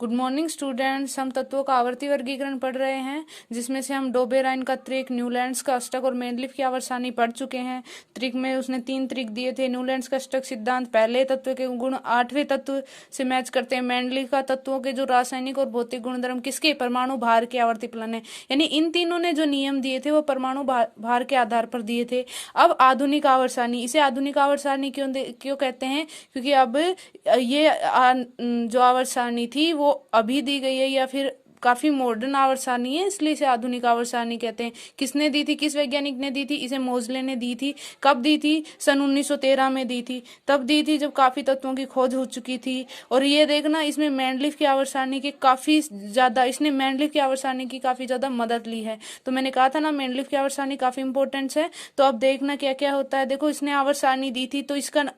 Good morning students. हम तत्वों का आवर्ती वर्गीकरण पढ़ रहे हैं, जिसमें से हम डोबेराइन का त्रिक, न्यूलैंड्स का अष्टक और मेंडलीफ की आवर्त सारणी पढ़ चुके हैं। त्रिक में उसने 3 त्रिक दिए थे। न्यूलैंड्स का अष्टक सिद्धांत पहले तत्व के गुण 8वें तत्व से मैच करते हैं। मेंडलीफ का तत्वों के जो रासायनिक और भौतिक गुणधर्म किसके, परमाणु भार के आवर्ती फलन है। यानी इन तीनों ने जो नियम दिए थे वो परमाणु भार के आधार पर दिए थे। अब आधुनिक आवर्त सारणी, इसे आधुनिक आवर्त सारणी क्यों कहते हैं? क्योंकि अब ये जो आवर्त सारणी थी वो अभी दी गई है या फिर काफी मॉडर्न आवर्त सारणी है, इसलिए इसे आधुनिक आवर्त सारणी कहते हैं। किसने दी थी, किस वैज्ञानिक ने दी थी? इसे मोजले ने दी थी। कब दी थी? सन 1913 में दी थी। तब दी थी जब काफी तत्वों की खोज हो चुकी थी। और ये देखना, इसमें मेंडलीफ की आवर्त सारणी के काफी ज्यादा, इसने मेंडलीफ की आवर्त सारणी की काफी ज्यादा मदद ली है। तो मैंने कहा था ना, मेंडलीफ की आवर्त सारणी काफी इंपॉर्टेंट है। तो अब देखना क्या क्या होता है। देखो, इसने आवर्त सारणी दी थी, तो इसका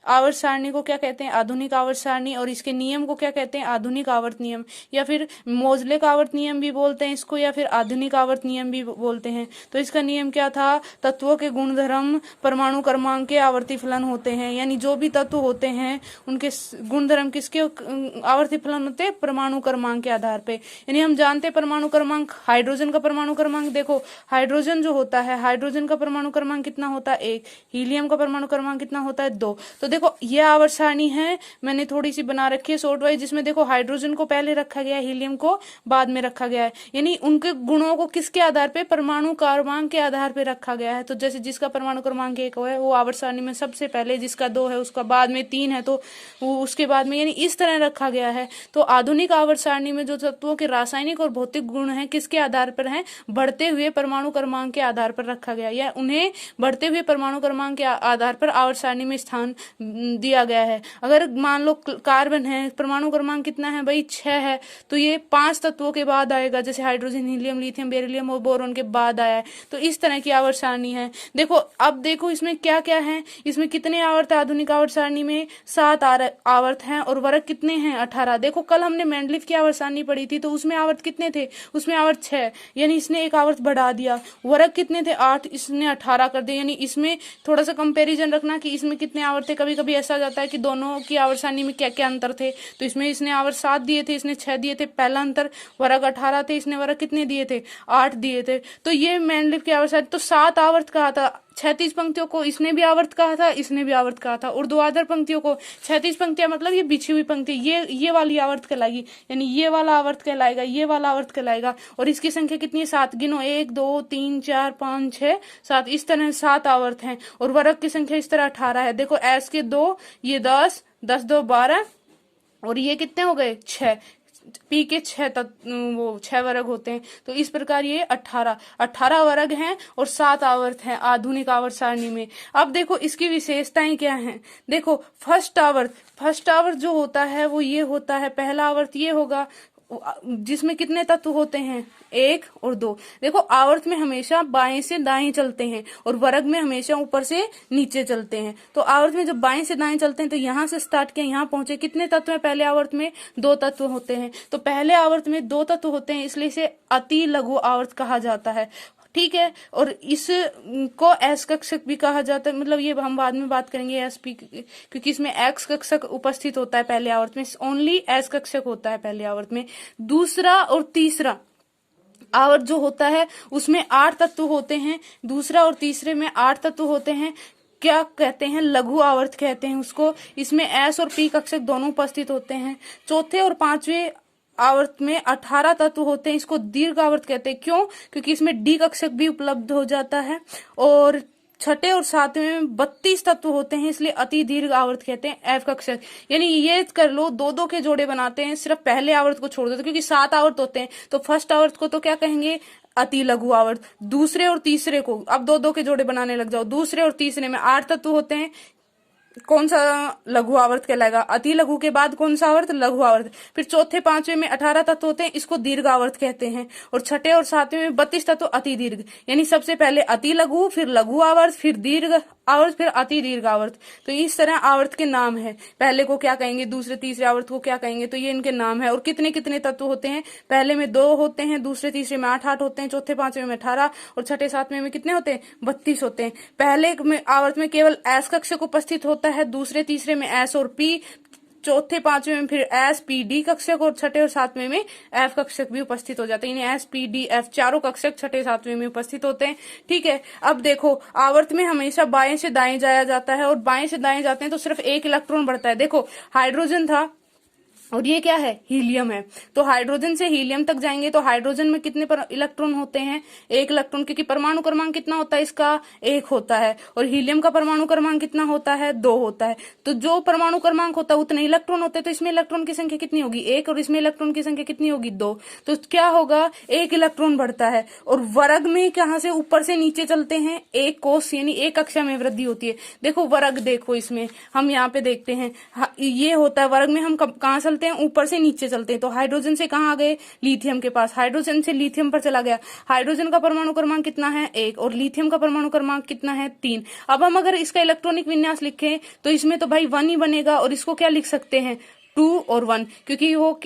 आवर्त सारणी को क्या कहते हैं? आधुनिक आवर्त सारणी। और इसके नियम को क्या कहते हैं? आधुनिक आवर्त नियम, या फिर मोजले का आवर्त नियम भी बोलते हैं इसको, या फिर आधुनिक आवर्त नियम भी बोलते हैं। तो इसका नियम क्या था? तत्वों के गुणधर्म परमाणु क्रमांक के आवर्ती फलन होते हैं। यानी जो भी तत्व होते हैं उनके गुणधर्म किसके आवर्ती फलन होते हैं? परमाणु क्रमांक के आधार पे। यानी हम जानते हैं परमाणु क्रमांक, हाइड्रोजन का परमाणु क्रमांक देखो, हाइड्रोजन जो होता है, हाइड्रोजन का परमाणु क्रमांक कितना होता है? 1। हीलियम का परमाणु क्रमांक कितना होता है? 2। तो देखो, ये आवर्त सारणी है, मैंने थोड़ी सी बना रखी है शॉर्ट वाइज, जिसमें देखो हाइड्रोजन को पहले रखा गया है, हीलियम को बाद में रखा गया है। यानी उनके गुणों को किसके आधार पे? परमाणु क्रमांक के आधार पे रखा गया है। तो जैसे जिसका परमाणु क्रमांक 1 है वो आवर्त सारणी में सबसे पहले, जिसका 2 है उसका बाद में, 3 है तो वो उसके बाद में, यानी इस तरह रखा गया है। तो आधुनिक आवर्त सारणी में जो तत्वों के रासायनिक और भौतिक गुण हैं किसके आधार पर हैं? बढ़ते हुए परमाणु क्रमांक के आधार पर रखा गया, या उन्हें बढ़ते हुए परमाणु क्रमांक के आधार पर आवर्त सारणी में स्थान दिया गया है। अगर मान लो कार्बन है, परमाणु क्रमांक कितना है भाई? 6 है, तो ये 5 तत्वों के बाद आएगा, जैसे हाइड्रोजन, हीलियम, लिथियम, बेरिलियम और बोरोन के बाद आया है। तो इस तरह की आवर्त सारणी है। देखो, अब देखो इसमें क्या क्या है। इसमें कितने आवर्त है आधुनिक आवर्त सारणी में? 7 आवर्त हैं। और वर्ग कितने हैं? 18। देखो, कल हमने मेंडलीफ की आवर्त सारणी पढ़ी थी, तो उसमें आवर्त कितने थे? उसमें आवर्त 6, यानी इसने एक आवर्त बढ़ा दिया। वर्ग कितने थे? 8, इसने 18 कर दिया। यानी इसमें थोड़ा सा कंपेरिजन रखना कि इसमें कितने आवर्त थे। कभी कभी ऐसा जाता है कि दोनों की आवर्त सारणी में क्या क्या अंतर थे। तो इसमें इसने आवर्त 7 दिए थे, इसने 6 दिए थे। पहला अंतर, वर्ग 18 थे, इसने वर्ग कितने दिए थे? 8 दिए थे। तो ये मेंडलीफ की आवर्त सारणी। तो 7 आवर्त कहा था। 36 पंक्तियों को इसने भी आवर्त कहा था, इसने भी आवर्त कहा था। ऊर्ध्वाधर पंक्तियों को, 36 पंक्तियां मतलब ये बिछी हुई पंक्ति, ये वाली आवर्त कहलाएगी। यानी ये वाला आवर्त कहलाएगा, ये वाला आवर्त कहलाएगा। और इसकी संख्या कितनी है? 7। गिनो, 1 2 3 4 5 6 7, इस तरह 7 आवर्त हैं। और वर्ग की संख्या इस तरह 18 है। देखो, एस के 2, ये 10, 10 2 12, और ये कितने हो गए? 6। पी के 6 वर्ग होते हैं। तो इस प्रकार ये 18 वर्ग हैं और 7 आवर्त हैं आधुनिक आवर्त सारणी में। अब देखो इसकी विशेषताएं क्या हैं। देखो, फर्स्ट आवर्त जो होता है वो ये होता है, पहला आवर्त ये होगा जिसमें कितने तत्व होते हैं? 1 और 2। देखो, आवर्त में हमेशा बाएं से दाएं चलते हैं और वर्ग में हमेशा ऊपर से नीचे चलते हैं। तो आवर्त में जब बाएं से दाएं चलते हैं तो यहां से स्टार्ट किया, यहां पहुंचे। कितने तत्व हैं पहले आवर्त में? 2 तत्व होते हैं। तो पहले आवर्त में 2 तत्व होते हैं, इसलिए इसे अति लघु आवर्त कहा जाता है। ठीक है। और इसको एस कक्षक भी कहा जाता है, मतलब ये हम बाद में बात करेंगे एस पी, क्योंकि इसमें एक्स कक्षक उपस्थित होता है पहले आवर्त में, ओनली एस कक्षक होता है पहले आवर्त में। दूसरा और तीसरा आवर्त जो होता है उसमें 8 तत्व होते हैं। दूसरा और तीसरे में 8 तत्व होते हैं। क्या कहते हैं? लघु आवर्त कहते हैं उसको। इसमें एस और पी कक्षक दोनों उपस्थित होते हैं। चौथे और 5वें आवर्त में 18 तत्व होते हैं, इसको दीर्घ आवर्त कहते हैं। क्यों? क्योंकि इसमें डी कक्षक भी उपलब्ध हो जाता है। और छठे और 7वें में 32 तत्व होते हैं, इसलिए अति दीर्घ आवर्त कहते हैं, एफ कक्षक। यानी ये कर लो, 2 के जोड़े बनाते हैं, सिर्फ पहले आवर्त को छोड़ देते, क्योंकि 7 आवर्त होते हैं। तो फर्स्ट आवर्त को तो क्या कहेंगे? अति लघु आवर्त। दूसरे और तीसरे को अब 2 के जोड़े बनाने लग जाओ। दूसरे और तीसरे में 8 तत्व होते हैं, कौन सा लघु आवर्त कहलाएगा? अति लघु के बाद कौन सा आवर्त? लघु आवर्त। फिर चौथे 5वें में 18 तत्व होते हैं, इसको दीर्घ आवर्त कहते हैं। और छठे और 7वें में 32 तत्व अति दीर्घ। यानी सबसे पहले अति लघु, फिर लघु आवर्त, फिर दीर्घ आवर्त, फिर अति दीर्घ आवर्त। तो इस तरह आवर्त के नाम है। पहले को क्या कहेंगे, दूसरे तीसरे आवर्त को क्या कहेंगे, तो ये इनके नाम है। और कितने कितने तत्व होते हैं? पहले में 2 होते हैं, दूसरे तीसरे में 8 होते हैं, चौथे 5वें में 18 और छठे 7वें में कितने होते हैं? 32 होते हैं। पहले में आवर्त में केवल एस कक्षक उपस्थित होता है, दूसरे तीसरे में एस और पी, चौथे पांचवे में फिर एस पी डी कक्षक और छठे और सातवें में एफ कक्षक भी उपस्थित हो जाते हैं। यानी एस पी डी एफ चारों कक्षक छठे सातवें में उपस्थित होते हैं। ठीक है, अब देखो आवर्त में हमेशा बाएं से दाएं जाया जाता है और बाएं से दाएं जाते हैं तो सिर्फ एक इलेक्ट्रॉन बढ़ता है। देखो हाइड्रोजन था और ये क्या है, हीलियम है। तो हाइड्रोजन से हीलियम तक जाएंगे तो हाइड्रोजन में कितने इलेक्ट्रॉन होते हैं, एक इलेक्ट्रॉन, क्योंकि परमाणु क्रमांक कितना होता है इसका, एक होता है। और हीलियम का परमाणु क्रमांक कितना होता है, 2 होता है। तो जो परमाणु क्रमांक होता है उतने इलेक्ट्रॉन होते हैं, तो इसमें इलेक्ट्रॉन की संख्या कितनी होगी, 1, और इसमें इलेक्ट्रॉन की संख्या कितनी होगी, 2। तो क्या होगा, 1 इलेक्ट्रॉन बढ़ता है। और वर्ग में कहां से ऊपर से नीचे चलते हैं, एक कोष यानी एक कक्षा में वृद्धि होती है। देखो वर्ग, देखो इसमें हम यहाँ पे देखते हैं ये होता है वर्ग में, हम कहां चलते हैं, ऊपर से नीचे चलते हैं। तो हाइड्रोजन से कहां आ गए, लिथियम के पास, हाइड्रोजन से लिथियम पर चला गया। हाइड्रोजन का परमाणु क्रमांक कितना है, 1, और लिथियम का परमाणु क्रमांक कितना है, 3। अब हम अगर इसका इलेक्ट्रॉनिक विन्यास लिखें तो इसमें तो भाई 1 ही बनेगा, और इसको क्या लिख सकते हैं, 2 और 1, क्योंकि वो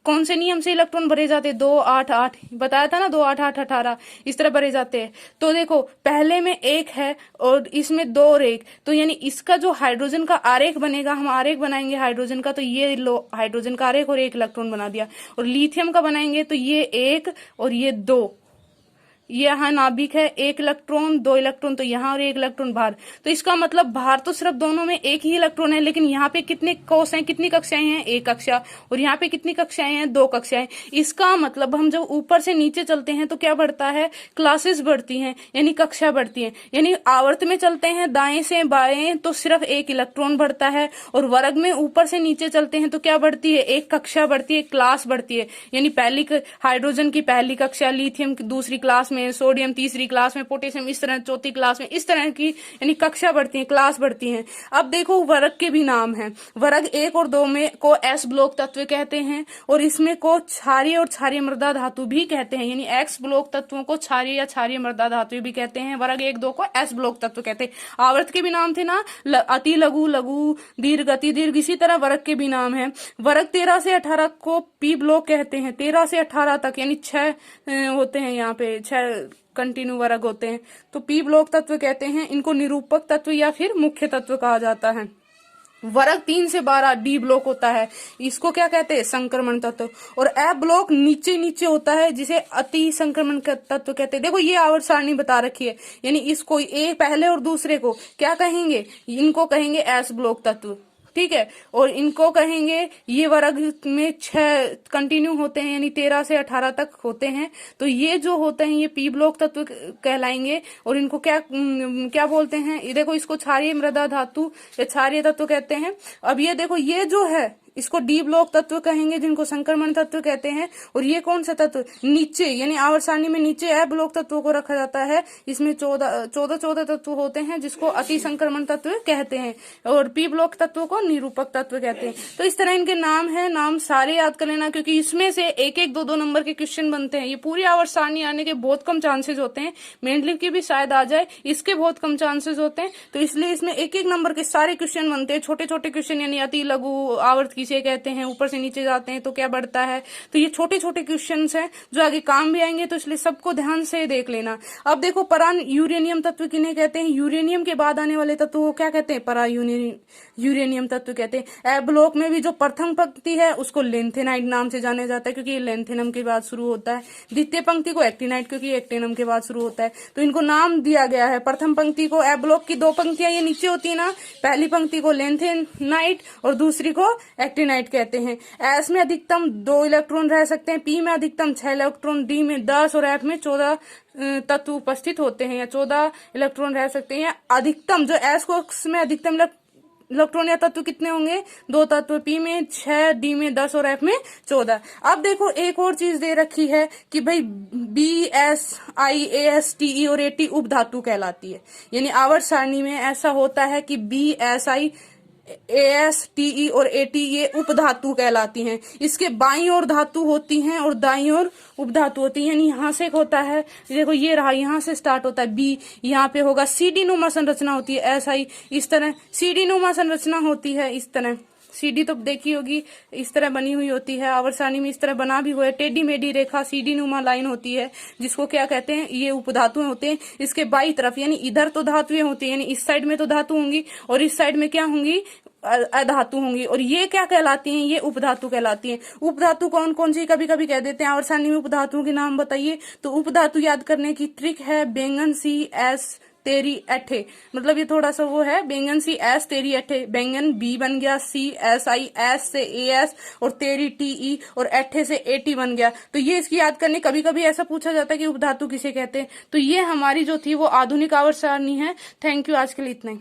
कौन से नियम से इलेक्ट्रॉन भरे जाते, 2 8 8 बताया था ना, 2 8 8 18 इस तरह भरे जाते हैं। तो देखो पहले में 1 है और इसमें 2 और 1, तो यानी इसका जो हाइड्रोजन का आरेख बनेगा, हम आरेख बनाएंगे हाइड्रोजन का, तो ये लो हाइड्रोजन का आरेख और 1 इलेक्ट्रॉन बना दिया। और लिथियम का बनाएंगे तो ये 1 और ये 2, ये यहाँ नाभिक है, 1 इलेक्ट्रॉन 2 इलेक्ट्रॉन, तो यहाँ और 1 इलेक्ट्रॉन बाहर। तो इसका मतलब बाहर तो सिर्फ दोनों में एक ही इलेक्ट्रॉन है, लेकिन यहाँ पे कितने कोष हैं, कितनी कक्षाएं हैं, 1 कक्षा, और यहाँ पे कितनी कक्षाएं हैं, 2 कक्षाएं। इसका मतलब हम जब ऊपर से नीचे चलते हैं तो क्या बढ़ता है, क्लासेस बढ़ती हैं, यानी कक्षा बढ़ती है। यानी आवर्त में चलते हैं दाएं से बाएं तो सिर्फ 1 इलेक्ट्रॉन बढ़ता है, और वर्ग में ऊपर से नीचे चलते हैं तो क्या बढ़ती है, 1 कक्षा बढ़ती है, क्लास बढ़ती है। यानी पहली हाइड्रोजन की पहली कक्षा, लिथियम की दूसरी क्लास में, सोडियम तीसरी क्लास में, पोटेशियम इस तरह चौथी क्लास में, इस तरह की यानी कक्षा बढ़ती है, क्लास बढ़ती है। अब देखो वर्ग के भी नाम हैं। वर्ग 1 और 2 में को एस ब्लॉक तत्व कहते हैं, और इसमें को क्षारीय और क्षारीय मृदा धातु भी कहते हैं। यानी एक्स ब्लॉक तत्वों को क्षारीय या क्षारीय मृदा धातु भी कहते हैं। वर्ग 1 2 को एस ब्लॉक तत्व कहते हैं। आवर्त के भी नाम थे ना, अति लघु, लघु, दीर्घ, अति दीर्घ, इसी तरह वर्ग के भी नाम है। वर्ग 13 से 18 को पी ब्लॉक कहते हैं। 13 से 18 तक यानी 6 होते हैं, यहाँ पे 6 कंटिन्यू वर्ग होते हैं, तो पी ब्लॉक तत्व कहते हैं। इनको निरूपक तत्व या फिर मुख्य तत्व कहा जाता है। वर्ग 3 से 12 डी ब्लॉक होता है, इसको क्या कहते हैं, संक्रमण तत्व। और एफ ब्लॉक नीचे नीचे होता है, जिसे अति संक्रमण तत्व कहते हैं। देखो ये आवर्त सारणी बता रखी है, यानी इसको एक पहले और दूसरे को क्या कहेंगे, इनको कहेंगे एस ब्लॉक तत्व, ठीक है। और इनको कहेंगे, ये वर्ग में 6 कंटिन्यू होते हैं, यानी 13 से 18 तक होते हैं, तो ये जो होते हैं ये पी ब्लॉक तत्व कहलाएंगे। और इनको क्या बोलते हैं, ये देखो इसको क्षारीय मृदा धातु या क्षारीय तत्व कहते हैं। अब ये देखो ये जो है इसको डी ब्लॉक तत्व कहेंगे, जिनको संक्रमण तत्व कहते हैं। और ये कौन सा तत्व, नीचे यानी आवर्त सारणी में नीचे एफ ब्लॉक तत्वों को रखा जाता है। इसमें 14 तत्व होते हैं, जिसको अति संक्रमण तत्व कहते हैं, और पी ब्लॉक तत्वों को निरूपक तत्व कहते हैं। तो इस तरह इनके नाम है, नाम सारे याद कर लेना, क्योंकि इसमें से 1-1 2-2 नंबर के क्वेश्चन बनते हैं। ये पूरी आवर्त सारणी आने के बहुत कम चांसेस होते हैं, मेंडलीव की भी शायद आ जाए, इसके बहुत कम चांसेस होते हैं। तो इसलिए इसमें 1-1 नंबर के सारे क्वेश्चन बनते हैं, छोटे छोटे क्वेश्चन, यानी अति लघु आवर्त किसे कहते हैं, ऊपर से नीचे जाते हैं तो क्या बढ़ता है। तो ये छोटे छोटे क्वेश्चंस हैं जो आगे काम भी आएंगे, तो इसलिए सबको ध्यान से देख लेना। अब देखो परा यूरेनियम तत्व किन्हें कहते हैं, यूरेनियम के बाद आने वाले तत्व को क्या कहते हैं, परा यूरेनियम तत्व कहते हैं। ए ब्लॉक में भी जो प्रथम पंक्ति है उसको लेंथेनाइट नाम से जाना जाता है, क्योंकि ये लेंथेनम के बाद शुरू होता है। द्वितीय पंक्ति को एक्टिनाइट, क्योंकि एक्टिनम के बाद शुरू होता है, तो इनको नाम दिया गया है। प्रथम पंक्ति को, ए ब्लॉक की 2 पंक्तियां ये नीचे होती है ना, पहली पंक्ति को लेंथेनाइट और दूसरी को एक्टिनाइट कहते हैं। एस में अधिकतम 2 इलेक्ट्रॉन रह सकते हैं, पी में अधिकतम 6 इलेक्ट्रॉन, डी में 10 और एफ में 14 तत्व उपस्थित होते हैं, या 14 इलेक्ट्रॉन रह सकते हैं। अधिकतम जो एस कोष्ठ में अधिकतम इलेक्ट्रॉन या तत्व कितने होंगे, 2 तत्व, पी में 6, डी में 10 और एफ में 14। अब देखो एक और चीज दे रखी है कि भाई B S I A S T E और ए टी उप धातु कहलाती है। यानी आवर्त सारणी में ऐसा होता है कि B S I S T E और ए टी ये उप धातु कहलाती हैं। इसके बाईं ओर धातु होती हैं और दाईं ओर उप धातु होती है। यानी यहाँ से होता है, देखो ये रहा, यहाँ से स्टार्ट होता है बी, यहाँ पे होगा सी डी नुमा संरचना होती है, एस आई इस तरह सी डी नुमा संरचना होती है। इस तरह सीडी तो देखी होगी, इस तरह बनी हुई होती है। आवर्त सारणी में इस तरह बना भी हुआ है, टेढ़ी मेढ़ी रेखा सीडी नुमा लाइन होती है, जिसको क्या कहते हैं, ये उपधातुएं होते हैं। इसके बाई तरफ यानी इधर तो धातुएं होती है, यानी इस साइड में तो धातु होंगी और इस साइड में क्या होंगी, अधातु होंगी, और ये क्या कहलाती हैं, ये उपधातु कहलाती हैं। उपधातु कौन कौन सी, कभी कभी कह देते हैं आवर्त सारणी में उपधातुओं के नाम बताइए, तो उपधातु याद करने की ट्रिक है बैंगन सी एस तेरी एठे, मतलब ये थोड़ा सा वो है, बैंगन सी एस तेरी एठे, बैंगन बी बन गया, सी एस आई, एस से ए एस, और तेरी टी ई, और एठे से ए टी बन गया। तो ये इसकी याद करने, कभी कभी ऐसा पूछा जाता है कि उपधातु किसे कहते हैं। तो ये हमारी जो थी वो आधुनिक आवर्त सारणी है। थैंक यू, आज के लिए इतना ही।